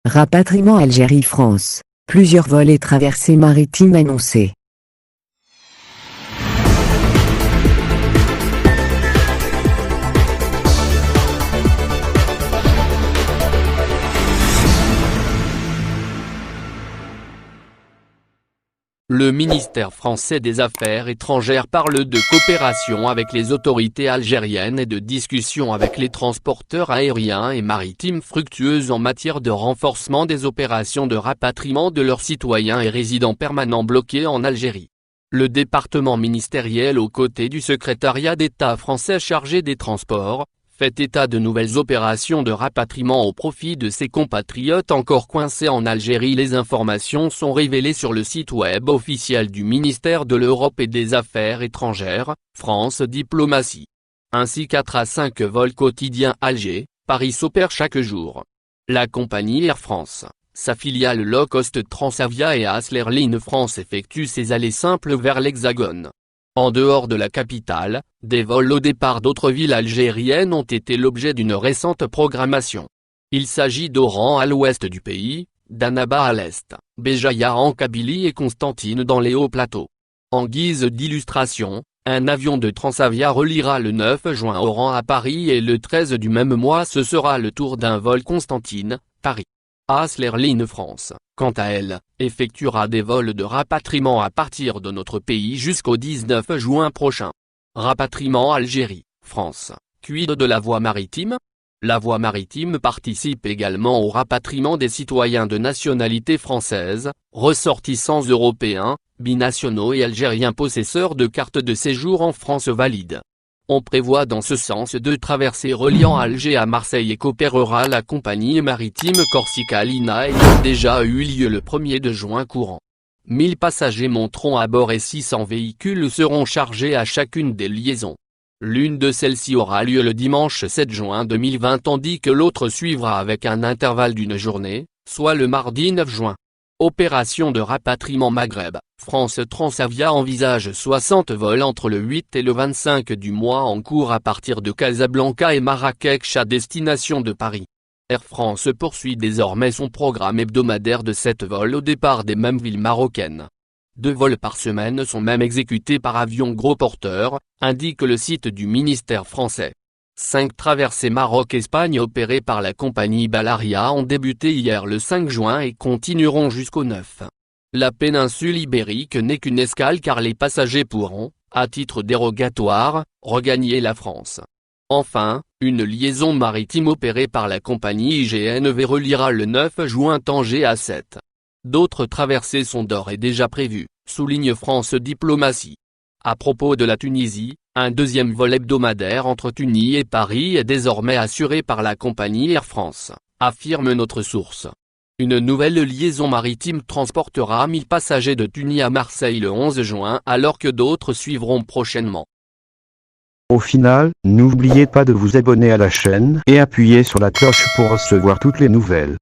Rapatriement Algérie-France. Plusieurs vols et traversées maritimes annoncées. Le ministère français des Affaires étrangères parle de coopération avec les autorités algériennes et de discussions avec les transporteurs aériens et maritimes fructueuses en matière de renforcement des opérations de rapatriement de leurs citoyens et résidents permanents bloqués en Algérie. Le département ministériel aux côtés du secrétariat d'État français chargé des transports, fait état de nouvelles opérations de rapatriement au profit de ses compatriotes encore coincés en Algérie. Les informations sont révélées sur le site web officiel du ministère de l'Europe et des Affaires étrangères, France Diplomatie. Ainsi 4 à 5 vols quotidiens Alger-Paris s'opèrent chaque jour. La compagnie Air France, sa filiale low-cost Transavia et As Airlines France effectuent ses allées simples vers l'Hexagone. En dehors de la capitale, des vols au départ d'autres villes algériennes ont été l'objet d'une récente programmation. Il s'agit d'Oran à l'ouest du pays, d'Annaba à l'est, Béjaïa en Kabylie et Constantine dans les Hauts-Plateaux. En guise d'illustration, un avion de Transavia reliera le 9 juin Oran à Paris et le 13 du même mois ce sera le tour d'un vol Constantine-Paris. As Airlines France, quant à elle, effectuera des vols de rapatriement à partir de notre pays jusqu'au 19 juin prochain. Rapatriement Algérie, France, quid de la voie maritime? La voie maritime participe également au rapatriement des citoyens de nationalité française, ressortissants européens, binationaux et algériens possesseurs de cartes de séjour en France valides. On prévoit dans ce sens 2 traversées reliant Alger à Marseille et coopérera la compagnie maritime Corsica Lina ayant déjà eu lieu le 1er de juin courant. 1000 passagers monteront à bord et 600 véhicules seront chargés à chacune des liaisons. L'une de celles-ci aura lieu le dimanche 7 juin 2020 tandis que l'autre suivra avec un intervalle d'une journée, soit le mardi 9 juin. Opération de rapatriement Maghreb, France Transavia envisage 60 vols entre le 8 et le 25 du mois en cours à partir de Casablanca et Marrakech à destination de Paris. Air France poursuit désormais son programme hebdomadaire de 7 vols au départ des mêmes villes marocaines. 2 vols par semaine sont même exécutés par avion gros porteur, indique le site du ministère français. 5 traversées Maroc-Espagne opérées par la compagnie Balaria ont débuté hier le 5 juin et continueront jusqu'au 9. La péninsule ibérique n'est qu'une escale car les passagers pourront, à titre dérogatoire, regagner la France. Enfin, une liaison maritime opérée par la compagnie IGNV reliera le 9 juin Tanger à 7. D'autres traversées sont d'ores et déjà prévues, souligne France Diplomatie. À propos de la Tunisie, un deuxième vol hebdomadaire entre Tunis et Paris est désormais assuré par la compagnie Air France, affirme notre source. Une nouvelle liaison maritime transportera 1000 passagers de Tunis à Marseille le 11 juin alors que d'autres suivront prochainement. Au final, n'oubliez pas de vous abonner à la chaîne et appuyer sur la cloche pour recevoir toutes les nouvelles.